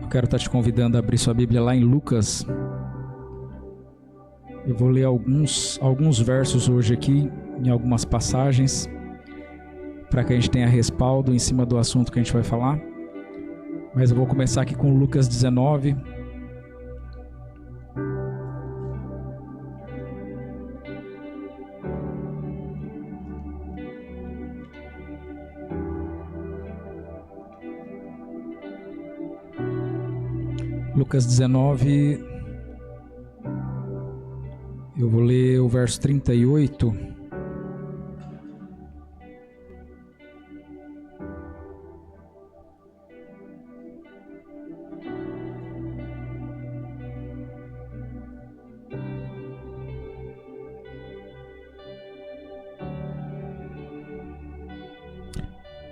Eu quero estar te convidando a abrir sua Bíblia lá em Lucas. Eu vou ler alguns versos hoje aqui, em algumas passagens, para que a gente tenha respaldo em cima do assunto que a gente vai falar. Mas eu vou começar aqui com Lucas 19. Lucas 19, eu vou ler o verso 38.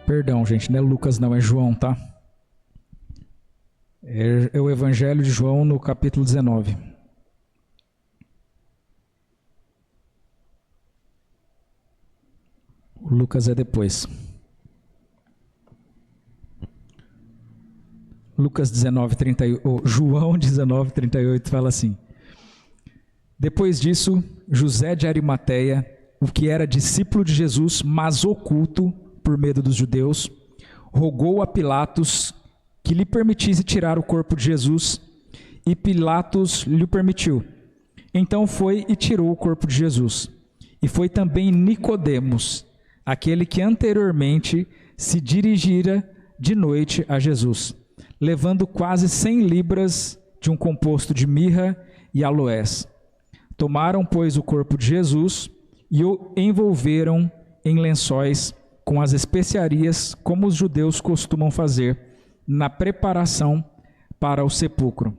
Perdão, gente, não é Lucas não, é João, tá? É o Evangelho de João no capítulo 19. O Lucas é depois. Lucas 19, 38, João 19, 38 fala assim: Depois disso, José de Arimateia, o que era discípulo de Jesus, mas oculto por medo dos judeus, rogou a Pilatos que lhe permitisse tirar o corpo de Jesus, e Pilatos lhe permitiu. Então foi e tirou o corpo de Jesus. E foi também Nicodemos, aquele que anteriormente se dirigira de noite a Jesus, levando quase 100 libras de um composto de mirra e aloés. Tomaram, pois, o corpo de Jesus e o envolveram em lençóis com as especiarias, como os judeus costumam fazer na preparação para o sepulcro.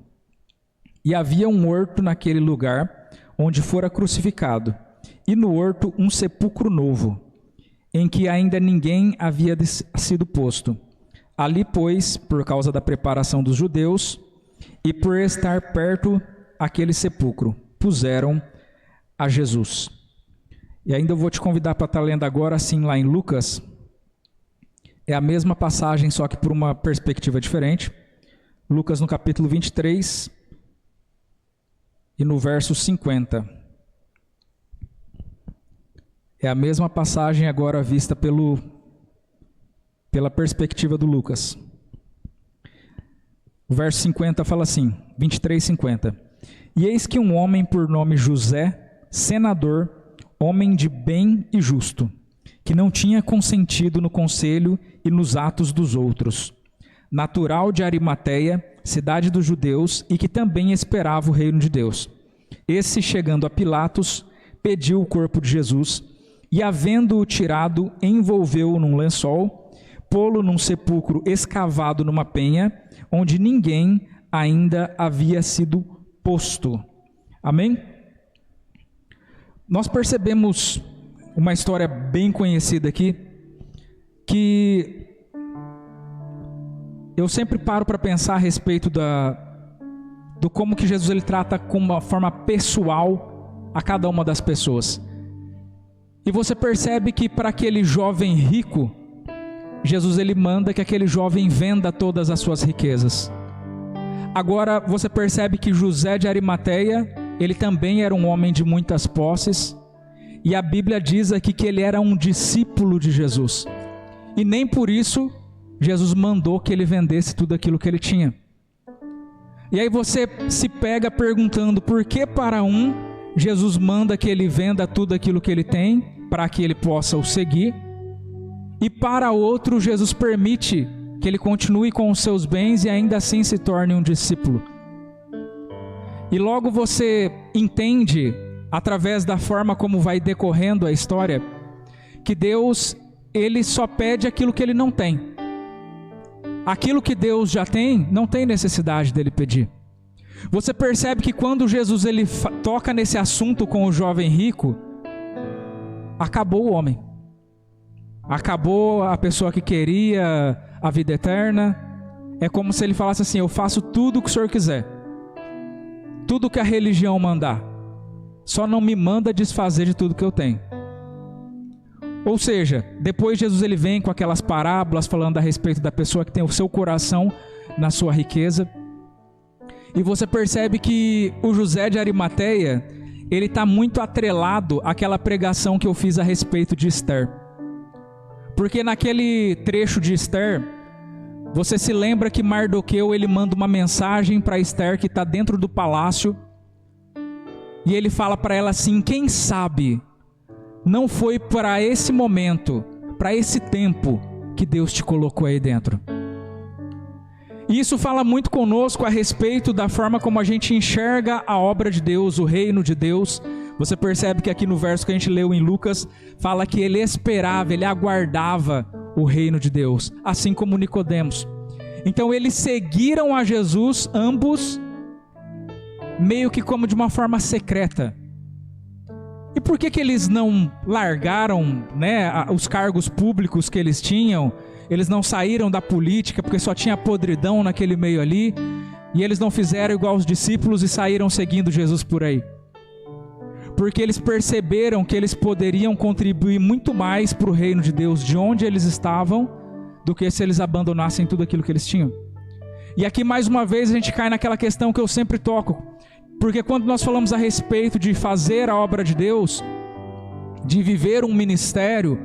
E havia um horto naquele lugar onde fora crucificado, e no horto um sepulcro novo, em que ainda ninguém havia sido posto. Ali, pois, por causa da preparação dos judeus, e por estar perto aquele sepulcro, puseram a Jesus. E ainda eu vou te convidar para estar lendo agora, assim, lá em Lucas. É a mesma passagem, só que por uma perspectiva diferente. Lucas no capítulo 23 e no verso 50. É a mesma passagem agora vista pela perspectiva do Lucas. O verso 50 fala assim, 23, 50. E eis que um homem por nome José, senador, homem de bem e justo, que não tinha consentido no conselho e nos atos dos outros, natural de Arimateia, cidade dos judeus, e que também esperava o reino de Deus. Esse, chegando a Pilatos, pediu o corpo de Jesus, e havendo-o tirado, envolveu-o num lençol, pô-lo num sepulcro escavado numa penha, onde ninguém ainda havia sido posto. Amém? Nós percebemos uma história bem conhecida aqui, que eu sempre paro para pensar a respeito do como que Jesus ele trata com uma forma pessoal a cada uma das pessoas. E você percebe que para aquele jovem rico, Jesus ele manda que aquele jovem venda todas as suas riquezas. Agora você percebe que José de Arimateia, ele também era um homem de muitas posses, e a Bíblia diz aqui que ele era um discípulo de Jesus. E nem por isso Jesus mandou que ele vendesse tudo aquilo que ele tinha. E aí você se pega perguntando por que para um Jesus manda que ele venda tudo aquilo que ele tem para que ele possa o seguir, e para outro Jesus permite que ele continue com os seus bens e ainda assim se torne um discípulo. E logo você entende, através da forma como vai decorrendo a história, que Deus ele só pede aquilo que ele não tem. Aquilo que Deus já tem, não tem necessidade dele pedir. Você percebe que quando Jesus ele toca nesse assunto com o jovem rico, acabou o homem. Acabou a pessoa que queria a vida eterna. É como se ele falasse assim: eu faço tudo o que o Senhor quiser, tudo que a religião mandar, só não me manda desfazer de tudo que eu tenho. Ou seja, depois Jesus ele vem com aquelas parábolas falando a respeito da pessoa que tem o seu coração na sua riqueza, E você percebe que o José de Arimateia, ele está muito atrelado àquela pregação que eu fiz a respeito de Esther. Porque naquele trecho de Esther, você se lembra que Mardoqueu, ele manda uma mensagem para Esther que está dentro do palácio, e ele fala para ela assim: quem sabe não foi para esse momento, para esse tempo que Deus te colocou aí dentro. E isso fala muito conosco a respeito da forma como a gente enxerga a obra de Deus, o reino de Deus. Você percebe que aqui no verso que a gente leu em Lucas, fala que ele esperava, ele aguardava o reino de Deus, assim como Nicodemos. Então eles seguiram a Jesus, ambos, meio que como de uma forma secreta. E por que eles não largaram, né, os cargos públicos que eles tinham? Eles não saíram da política porque só tinha podridão naquele meio ali, e eles não fizeram igual os discípulos e saíram seguindo Jesus por aí? Porque eles perceberam que eles poderiam contribuir muito mais para o reino de Deus de onde eles estavam, do que se eles abandonassem tudo aquilo que eles tinham. E aqui mais uma vez a gente cai naquela questão que eu sempre toco, porque quando nós falamos a respeito de fazer a obra de Deus, de viver um ministério,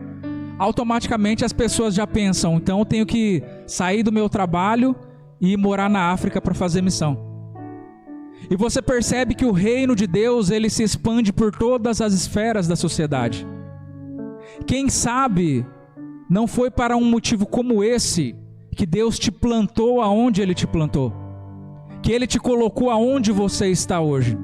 automaticamente as pessoas já pensam: então eu tenho que sair do meu trabalho e ir morar na África para fazer missão. E você percebe que o reino de Deus, ele se expande por todas as esferas da sociedade. Quem sabe não foi para um motivo como esse que Deus te plantou aonde Ele te plantou, que Ele te colocou aonde você está hoje.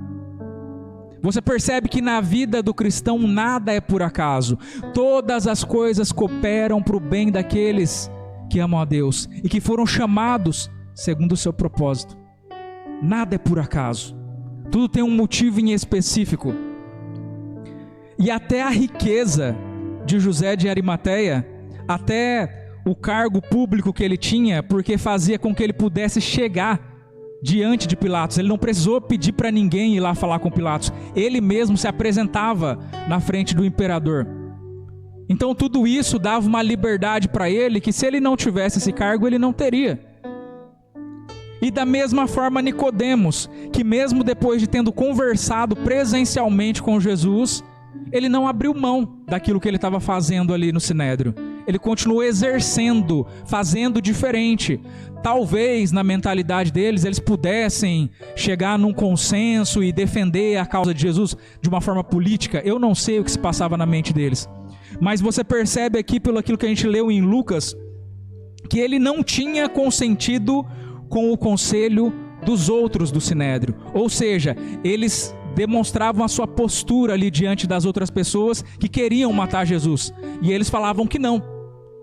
Você percebe que na vida do cristão nada é por acaso. Todas as coisas cooperam para o bem daqueles que amam a Deus e que foram chamados segundo o seu propósito. Nada é por acaso. Tudo tem um motivo em específico. E até a riqueza de José de Arimateia, até o cargo público que ele tinha, porque fazia com que ele pudesse chegar diante de Pilatos. Ele não precisou pedir para ninguém ir lá falar com Pilatos. Ele mesmo se apresentava na frente do imperador. Então tudo isso dava uma liberdade para ele, que se ele não tivesse esse cargo, ele não teria. E da mesma forma Nicodemos, que mesmo depois de tendo conversado presencialmente com Jesus, ele não abriu mão daquilo que ele estava fazendo ali no Sinédrio. Ele continuou exercendo, fazendo diferente. Talvez na mentalidade deles eles pudessem chegar num consenso e defender a causa de Jesus de uma forma política. Eu não sei o que se passava na mente deles. Mas você percebe aqui, pelo aquilo que a gente leu em Lucas, que ele não tinha consentido com o conselho dos outros do Sinédrio. Ou seja, eles demonstravam a sua postura ali diante das outras pessoas que queriam matar Jesus. E eles falavam que não.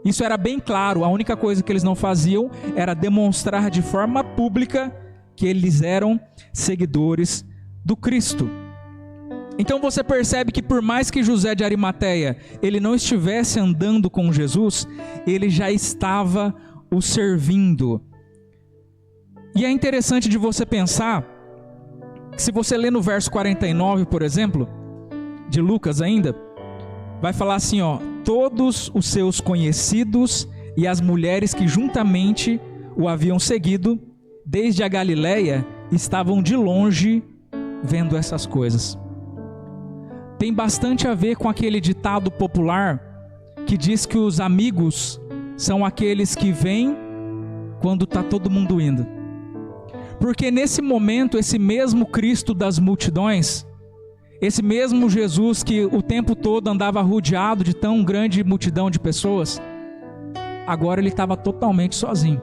Isso era bem claro. A única coisa que eles não faziam era demonstrar de forma pública que eles eram seguidores do Cristo. Então você percebe que por mais que José de Arimateia ele não estivesse andando com Jesus, ele já estava o servindo. E é interessante de você pensar, se você ler no verso 49, por exemplo, de Lucas ainda, vai falar assim, ó: todos os seus conhecidos e as mulheres que juntamente o haviam seguido, desde a Galileia, estavam de longe vendo essas coisas. Tem bastante a ver com aquele ditado popular que diz que os amigos são aqueles que vêm quando está todo mundo indo. Porque nesse momento, esse mesmo Cristo das multidões, esse mesmo Jesus que o tempo todo andava rodeado de tão grande multidão de pessoas, agora ele estava totalmente sozinho.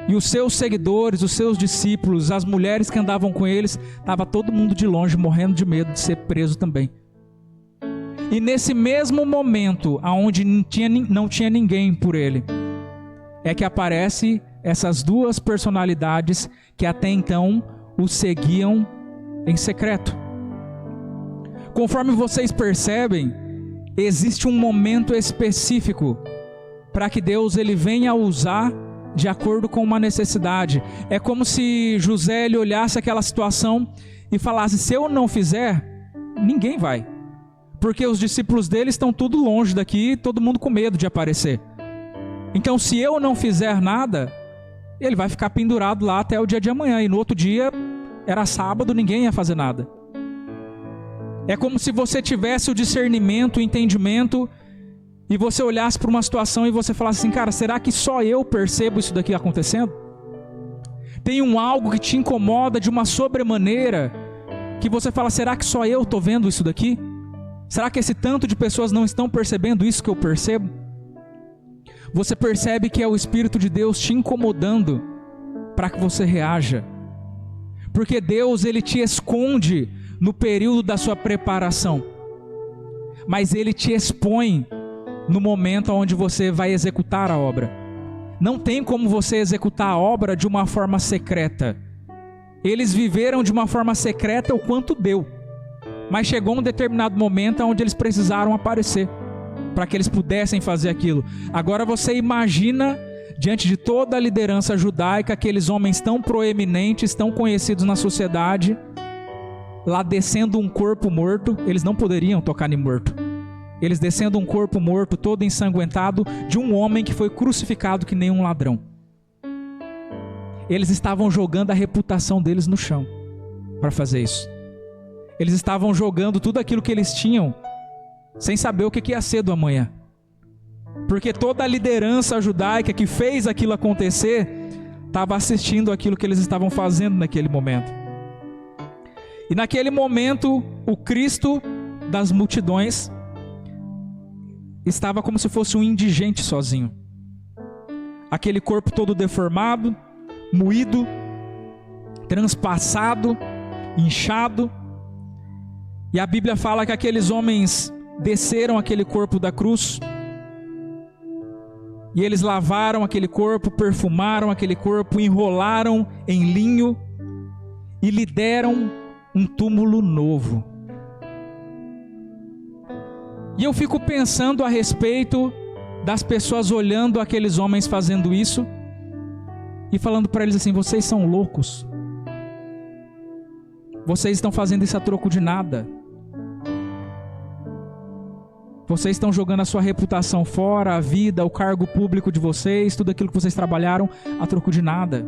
E os seus seguidores, os seus discípulos, as mulheres que andavam com eles, estava todo mundo de longe, morrendo de medo de ser preso também. E nesse mesmo momento, onde não tinha ninguém por ele, é que aparece essas duas personalidades que até então o seguiam em secreto. Conforme vocês percebem, existe um momento específico para que Deus ele venha usar de acordo com uma necessidade. É como se José ele olhasse aquela situação e falasse: se eu não fizer, ninguém vai. Porque os discípulos dele estão tudo longe daqui, todo mundo com medo de aparecer. Então se eu não fizer nada, ele vai ficar pendurado lá até o dia de amanhã, e no outro dia era sábado, ninguém ia fazer nada. É como se você tivesse o discernimento, o entendimento, e você olhasse para uma situação e você falasse assim, cara, será que só eu percebo isso daqui acontecendo? Tem algo que te incomoda de uma sobremaneira, que você fala, será que só eu estou vendo isso daqui? Será que esse tanto de pessoas não estão percebendo isso que eu percebo? Você percebe que é o Espírito de Deus te incomodando para que você reaja. Porque Deus, Ele te esconde no período da sua preparação, mas Ele te expõe no momento onde você vai executar a obra. Não tem como você executar a obra de uma forma secreta. Eles viveram de uma forma secreta o quanto deu, mas chegou um determinado momento onde eles precisaram aparecer, para que eles pudessem fazer aquilo. Agora você imagina, diante de toda a liderança judaica, aqueles homens tão proeminentes, tão conhecidos na sociedade, lá descendo um corpo morto. Eles não poderiam tocar em morto. Eles descendo um corpo morto, todo ensanguentado, de um homem que foi crucificado que nem um ladrão. Eles estavam jogando a reputação deles no chão para fazer isso. Eles estavam jogando tudo aquilo que eles tinham, sem saber o que ia ser do amanhã. Porque toda a liderança judaica que fez aquilo acontecer, estava assistindo aquilo que eles estavam fazendo naquele momento. E naquele momento, o Cristo das multidões estava como se fosse um indigente sozinho. Aquele corpo todo deformado, moído, transpassado, inchado. E a Bíblia fala que aqueles homens desceram aquele corpo da cruz, e eles lavaram aquele corpo, perfumaram aquele corpo, enrolaram em linho e lhe deram um túmulo novo. E eu fico pensando a respeito das pessoas olhando aqueles homens fazendo isso e falando para eles assim: vocês são loucos, vocês estão fazendo isso a troco de nada, vocês estão jogando a sua reputação fora, a vida, o cargo público de vocês, tudo aquilo que vocês trabalharam a troco de nada,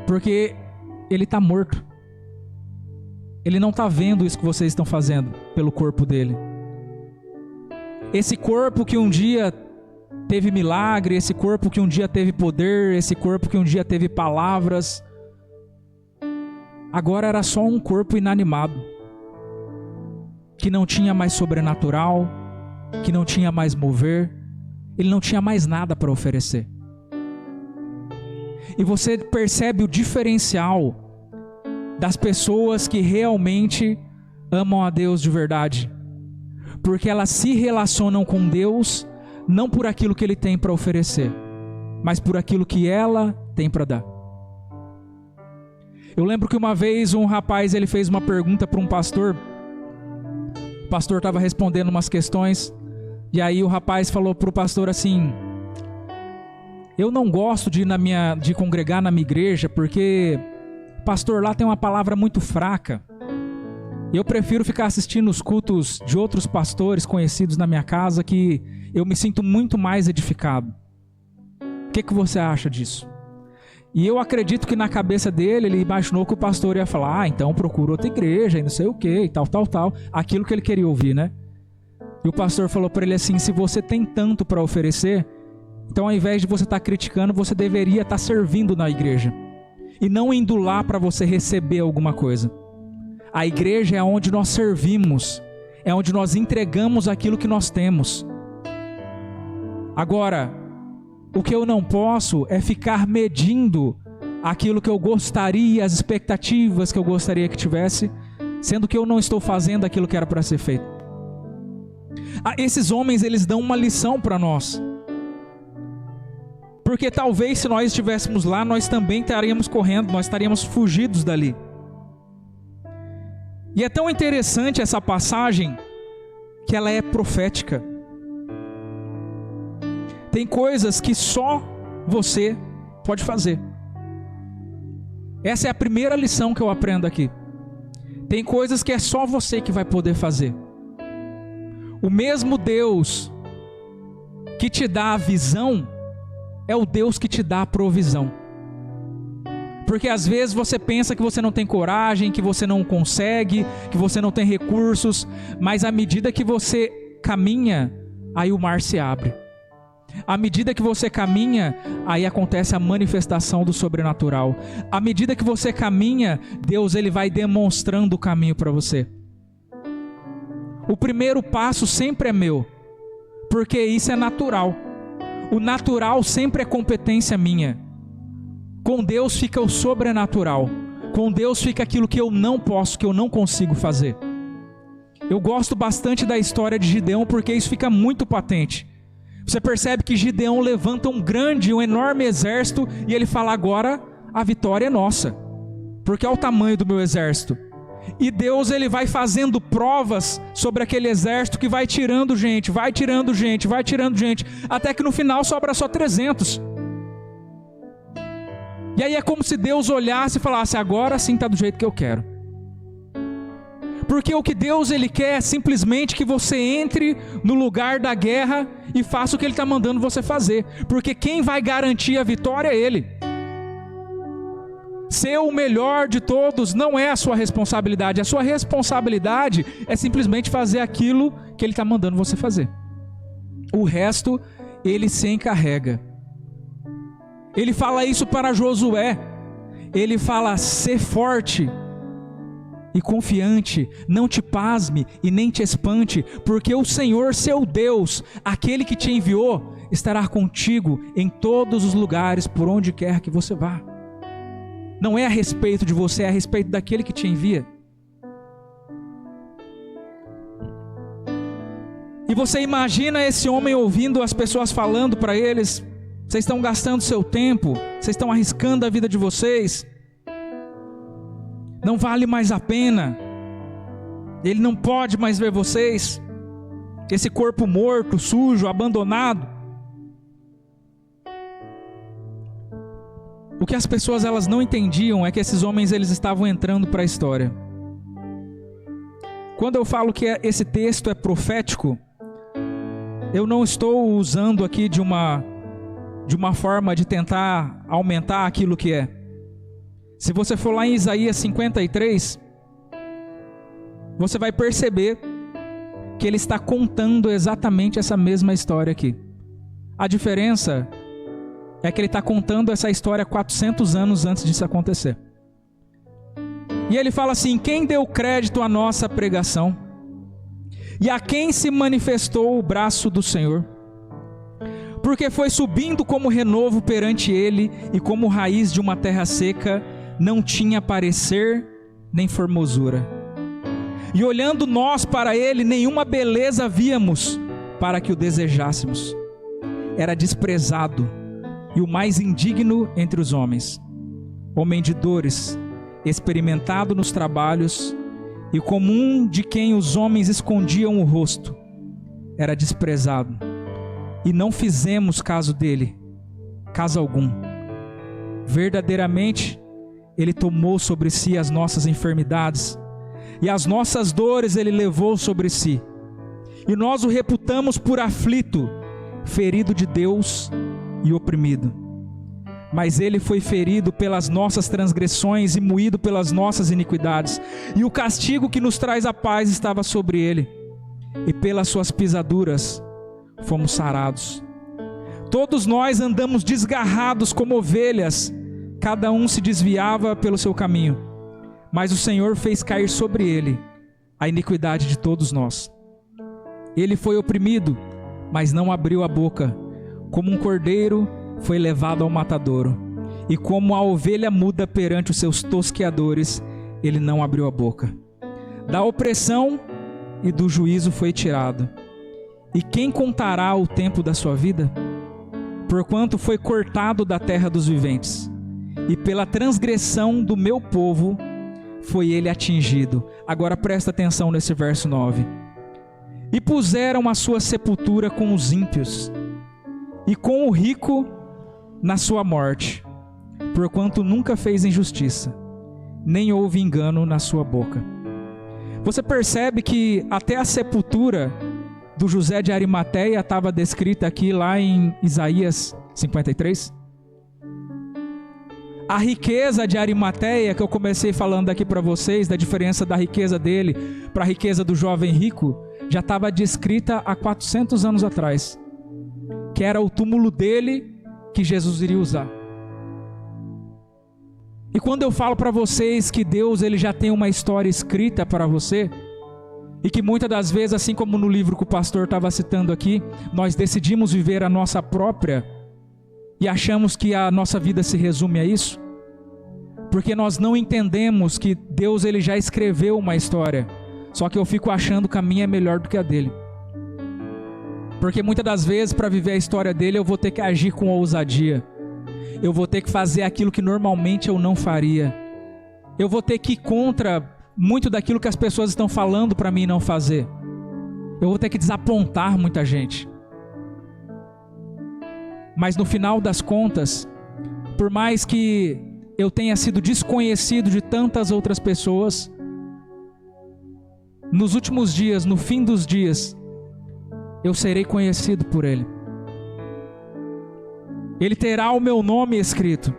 porque ele está morto. Ele não está vendo isso que vocês estão fazendo pelo corpo dele. Esse corpo que um dia teve milagre, esse corpo que um dia teve poder, esse corpo que um dia teve palavras, agora era só um corpo inanimado, que não tinha mais sobrenatural, que não tinha mais mover, ele não tinha mais nada para oferecer. E você percebe o diferencial das pessoas que realmente amam a Deus de verdade, porque elas se relacionam com Deus não por aquilo que Ele tem para oferecer, mas por aquilo que ela tem para dar. Eu lembro que uma vez um rapaz, ele fez uma pergunta para um pastor. O pastor estava respondendo umas questões, e aí o rapaz falou para o pastor assim: eu não gosto de congregar na minha igreja, porque o pastor lá tem uma palavra muito fraca. Eu prefiro ficar assistindo os cultos de outros pastores conhecidos na minha casa, que eu me sinto muito mais edificado. O que você acha disso? E eu acredito que na cabeça dele, ele imaginou que o pastor ia falar: então procura outra igreja e não sei o que, e tal. Aquilo que ele queria ouvir, né? E o pastor falou para ele assim: se você tem tanto para oferecer, então ao invés de você estar criticando, você deveria estar servindo na igreja. E não indo lá para você receber alguma coisa. A igreja é onde nós servimos, é onde nós entregamos aquilo que nós temos. Agora, o que eu não posso é ficar medindo aquilo que eu gostaria, as expectativas que eu gostaria que tivesse, sendo que eu não estou fazendo aquilo que era para ser feito. Esses homens, eles dão uma lição para nós. Porque talvez se nós estivéssemos lá, nós também estaríamos correndo, nós estaríamos fugidos dali. E é tão interessante essa passagem, que ela é profética. Tem coisas que só você pode fazer. Essa é a primeira lição que eu aprendo aqui. Tem coisas que é só você que vai poder fazer. O mesmo Deus que te dá a visão é o Deus que te dá a provisão. Porque às vezes você pensa que você não tem coragem, que você não consegue, que você não tem recursos, mas à medida que você caminha, aí o mar se abre. À medida que você caminha, aí acontece a manifestação do sobrenatural. À medida que você caminha, Deus ele vai demonstrando o caminho para você. O primeiro passo sempre é meu, porque isso é natural. O natural sempre é competência minha. Com Deus fica o sobrenatural. Com Deus fica aquilo que eu não posso, que eu não consigo fazer. Eu gosto bastante da história de Gideão, porque isso fica muito patente. Você percebe que Gideão levanta um enorme exército, e ele fala: agora a vitória é nossa, porque olha o tamanho do meu exército. E Deus ele vai fazendo provas sobre aquele exército, que vai tirando gente, até que no final sobra só 300. E aí é como se Deus olhasse e falasse: agora sim está do jeito que eu quero. Porque o que Deus ele quer é simplesmente que você entre no lugar da guerra e faça o que Ele está mandando você fazer. Porque quem vai garantir a vitória é Ele. Ser o melhor de todos não é a sua responsabilidade. A sua responsabilidade é simplesmente fazer aquilo que Ele está mandando você fazer. O resto Ele se encarrega. Ele fala isso para Josué. Ele fala: ser forte e confiante, não te pasme e nem te espante, porque o Senhor seu Deus, aquele que te enviou, estará contigo em todos os lugares, por onde quer que você vá. Não é a respeito de você, é a respeito daquele que te envia. E você imagina esse homem ouvindo as pessoas falando para eles: vocês estão gastando seu tempo, vocês estão arriscando a vida de vocês, não vale mais a pena, Ele não pode mais ver vocês, esse corpo morto, sujo, abandonado. O que as pessoas elas não entendiam é que esses homens eles estavam entrando para a história. Quando eu falo que esse texto é profético, eu não estou usando aqui de uma forma de tentar aumentar aquilo que é. Se você for lá em Isaías 53, você vai perceber que ele está contando exatamente essa mesma história aqui. A diferença é que ele está contando essa história 400 anos antes disso acontecer. E ele fala assim: quem deu crédito à nossa pregação? E a quem se manifestou o braço do Senhor? Porque foi subindo como renovo perante ele, e como raiz de uma terra seca, não tinha parecer nem formosura. E olhando nós para ele, nenhuma beleza víamos para que o desejássemos. Era desprezado e o mais indigno entre os homens, homem de dores, experimentado nos trabalhos, e como um de quem os homens escondiam o rosto. Era desprezado, e não fizemos caso dele, caso algum. Verdadeiramente, ele tomou sobre si as nossas enfermidades, e as nossas dores ele levou sobre si. E nós o reputamos por aflito, ferido de Deus e oprimido. Mas ele foi ferido pelas nossas transgressões e moído pelas nossas iniquidades. E o castigo que nos traz a paz estava sobre ele, e pelas suas pisaduras fomos sarados. Todos nós andamos desgarrados como ovelhas, cada um se desviava pelo seu caminho, mas o Senhor fez cair sobre ele a iniquidade de todos nós. Ele foi oprimido, mas não abriu a boca. Como um cordeiro foi levado ao matadouro, e como a ovelha muda perante os seus tosqueadores, ele não abriu a boca. Da opressão e do juízo foi tirado. E quem contará o tempo da sua vida? Porquanto foi cortado da terra dos viventes, e pela transgressão do meu povo foi ele atingido. Agora presta atenção nesse verso 9. E puseram a sua sepultura com os ímpios, e com o rico na sua morte, porquanto nunca fez injustiça, nem houve engano na sua boca. Você percebe que até a sepultura do José de Arimateia estava descrita aqui lá em Isaías 53? A riqueza de Arimateia, que eu comecei falando aqui para vocês, da diferença da riqueza dele para a riqueza do jovem rico, já estava descrita há 400 anos atrás, que era o túmulo dele que Jesus iria usar. E quando eu falo para vocês que Deus ele já tem uma história escrita para você, e que muitas das vezes, assim como no livro que o pastor estava citando aqui, nós decidimos viver a nossa própria e achamos que a nossa vida se resume a isso, porque nós não entendemos que Deus ele já escreveu uma história, só que eu fico achando que a minha é melhor do que a dele. Porque muitas das vezes, para viver a história dele, eu vou ter que agir com ousadia. Eu vou ter que fazer aquilo que normalmente eu não faria. Eu vou ter que ir contra muito daquilo que as pessoas estão falando para mim não fazer. Eu vou ter que desapontar muita gente. Mas no final das contas, por mais que eu tenha sido desconhecido de tantas outras pessoas, nos últimos dias, no fim dos dias, eu serei conhecido por Ele. Ele terá o meu nome escrito.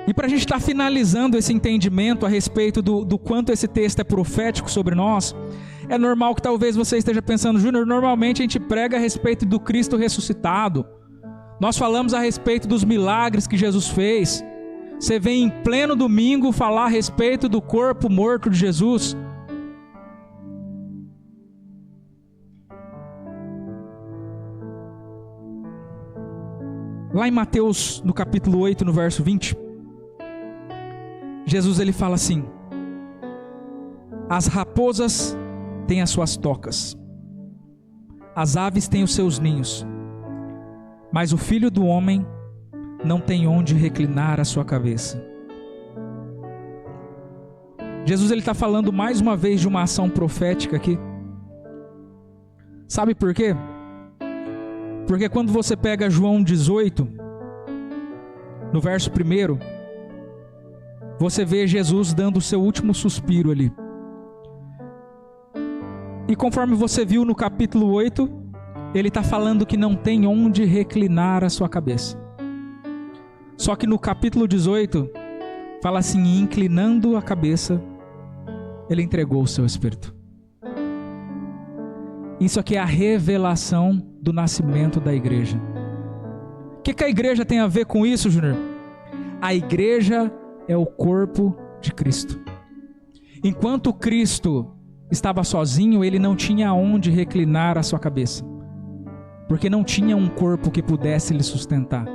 E para a gente estar finalizando esse entendimento a respeito do quanto esse texto é profético sobre nós, é normal que talvez você esteja pensando, Júnior, normalmente a gente prega a respeito do Cristo ressuscitado. Nós falamos a respeito dos milagres que Jesus fez. Você vem em pleno domingo falar a respeito do corpo morto de Jesus. Lá em Mateus, no capítulo 8, no verso 20, Jesus ele fala assim: as raposas têm as suas tocas, as aves têm os seus ninhos, mas o Filho do Homem não tem onde reclinar a sua cabeça. Jesus ele está falando mais uma vez de uma ação profética aqui. Sabe por quê? Porque quando você pega João 18, no verso 1, você vê Jesus dando o seu último suspiro ali. E conforme você viu no capítulo 8, ele está falando que não tem onde reclinar a sua cabeça. Só que no capítulo 18, fala assim, inclinando a cabeça, ele entregou o seu espírito. Isso aqui é a revelação do nascimento da igreja. O que a igreja tem a ver com isso, Júnior? A igreja é o corpo de Cristo. Enquanto Cristo estava sozinho, ele não tinha onde reclinar a sua cabeça, porque não tinha um corpo que pudesse lhe sustentar.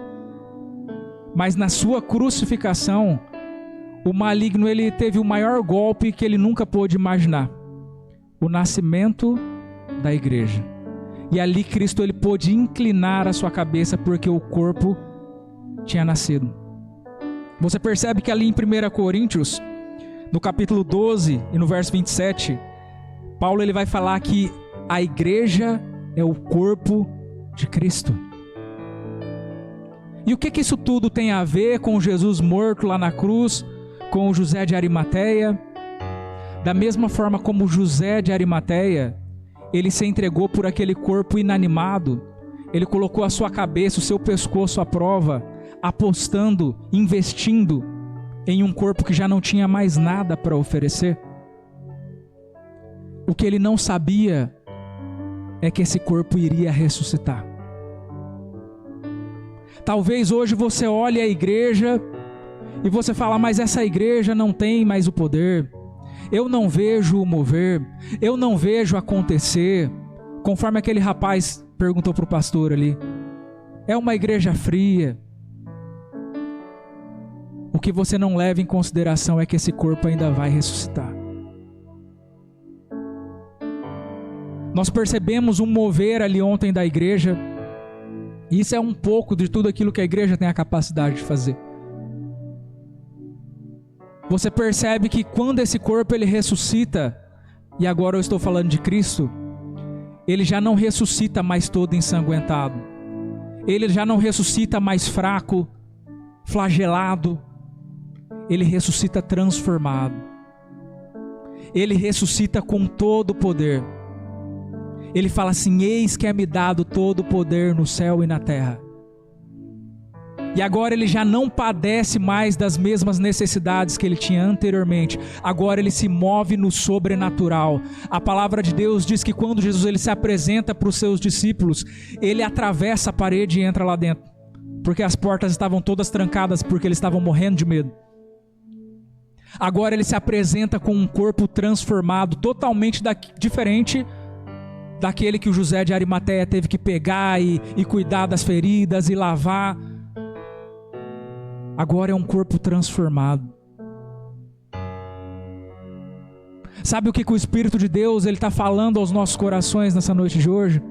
Mas na sua crucificação, o maligno ele teve o maior golpe que ele nunca pôde imaginar: o nascimento da igreja. E ali Cristo ele pôde inclinar a sua cabeça porque o corpo tinha nascido. Você percebe que ali em 1 Coríntios, no capítulo 12 e no verso 27, Paulo ele vai falar que a igreja é o corpo de Cristo. E o que isso tudo tem a ver com Jesus morto lá na cruz, com o José de Arimateia? Da mesma forma como José de Arimateia, ele se entregou por aquele corpo inanimado, ele colocou a sua cabeça, o seu pescoço à prova, apostando, investindo em um corpo que já não tinha mais nada para oferecer. O que ele não sabia é que esse corpo iria ressuscitar. Talvez hoje você olhe a igreja e você fala, mas essa igreja não tem mais o poder. Eu não vejo o mover, eu não vejo acontecer. Conforme aquele rapaz perguntou para o pastor ali, é uma igreja fria. O que você não leva em consideração é que esse corpo ainda vai ressuscitar. Nós percebemos um mover ali ontem da igreja. Isso é um pouco de tudo aquilo que a igreja tem a capacidade de fazer. Você percebe que quando esse corpo ele ressuscita, e agora eu estou falando de Cristo, ele já não ressuscita mais todo ensanguentado. Ele já não ressuscita mais fraco, flagelado. Ele ressuscita transformado. Ele ressuscita com todo o poder. Ele fala assim, eis que é-me dado todo o poder no céu e na terra. E agora ele já não padece mais das mesmas necessidades que ele tinha anteriormente. Agora ele se move no sobrenatural. A palavra de Deus diz que quando Jesus ele se apresenta para os seus discípulos, ele atravessa a parede e entra lá dentro. Porque as portas estavam todas trancadas, porque eles estavam morrendo de medo. Agora ele se apresenta com um corpo transformado, totalmente diferente daquele que o José de Arimateia teve que pegar e cuidar das feridas e lavar. Agora é um corpo transformado. Sabe o que o Espírito de Deus está falando aos nossos corações nessa noite de hoje?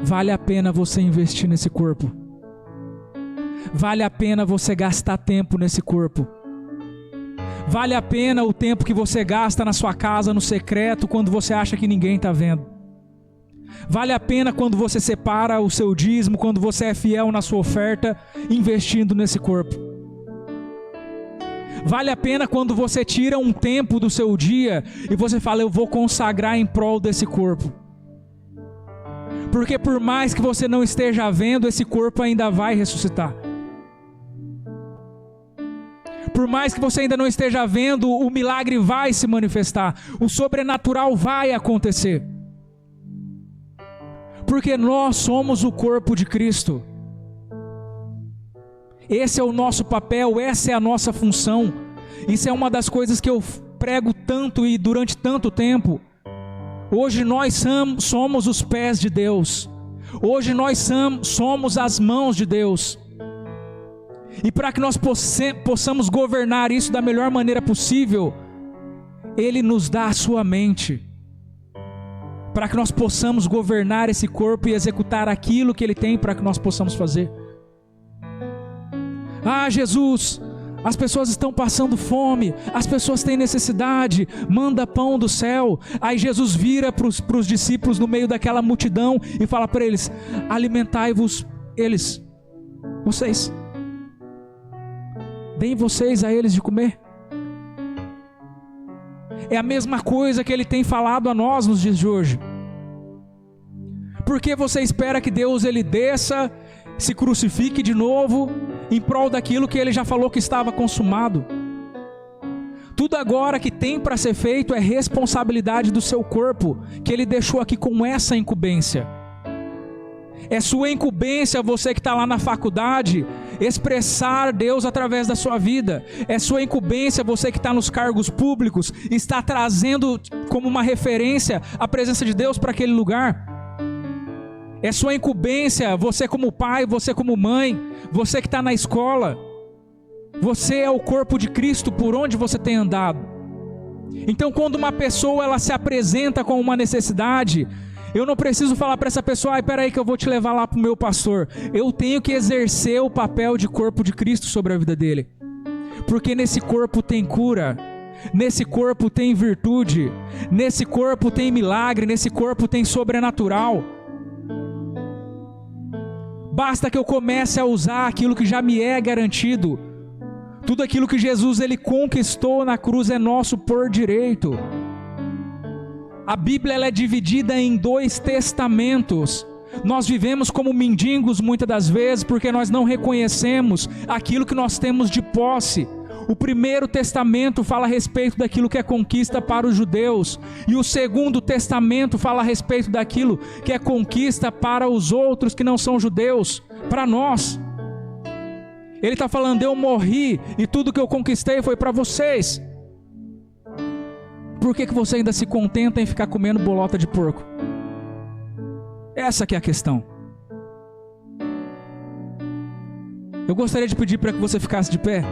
Vale a pena você investir nesse corpo. Vale a pena você gastar tempo nesse corpo. Vale a pena o tempo que você gasta na sua casa, no secreto, quando você acha que ninguém está vendo. Vale a pena quando você separa o seu dízimo, quando você é fiel na sua oferta, investindo nesse corpo. Vale a pena quando você tira um tempo do seu dia e você fala, eu vou consagrar em prol desse corpo. Porque por mais que você não esteja vendo, esse corpo ainda vai ressuscitar. Por mais que você ainda não esteja vendo, o milagre vai se manifestar. O sobrenatural vai acontecer. Porque nós somos o corpo de Cristo. Esse é o nosso papel, essa é a nossa função. Isso é uma das coisas que eu prego tanto e durante tanto tempo. Hoje nós somos os pés de Deus. Hoje nós somos as mãos de Deus. E para que nós possamos governar isso da melhor maneira possível, Ele nos dá a sua mente. Para que nós possamos governar esse corpo e executar aquilo que Ele tem para que nós possamos fazer. Ah, Jesus, as pessoas estão passando fome, as pessoas têm necessidade, manda pão do céu. Aí Jesus vira para os discípulos no meio daquela multidão e fala para eles, alimentai-vos vocês. Deem vocês a eles de comer. É a mesma coisa que Ele tem falado a nós nos dias de hoje. Por que você espera que Deus Ele desça, se crucifique de novo, em prol daquilo que Ele já falou que estava consumado? Tudo agora que tem para ser feito é responsabilidade do seu corpo, que Ele deixou aqui com essa incumbência. É sua incumbência, você que está lá na faculdade, expressar Deus através da sua vida. É sua incumbência, você que está nos cargos públicos, está trazendo como uma referência a presença de Deus para aquele lugar. É sua incumbência, você como pai, você como mãe, você que está na escola. Você é o corpo de Cristo por onde você tem andado. Então quando uma pessoa ela se apresenta com uma necessidade, eu não preciso falar para essa pessoa, espera aí que eu vou te levar lá para o meu pastor. Eu tenho que exercer o papel de corpo de Cristo sobre a vida dele. Porque nesse corpo tem cura, nesse corpo tem virtude, nesse corpo tem milagre, nesse corpo tem sobrenatural. Basta que eu comece a usar aquilo que já me é garantido. Tudo aquilo que Jesus ele conquistou na cruz é nosso por direito. A Bíblia ela é dividida em 2 testamentos. Nós vivemos como mendigos muitas das vezes porque nós não reconhecemos aquilo que nós temos de posse. O primeiro testamento fala a respeito daquilo que é conquista para os judeus. E o segundo testamento fala a respeito daquilo que é conquista para os outros que não são judeus, para nós. Ele está falando, eu morri e tudo que eu conquistei foi para vocês. Por que você ainda se contenta em ficar comendo bolota de porco? Essa que é a questão. Eu gostaria de pedir para que você ficasse de pé.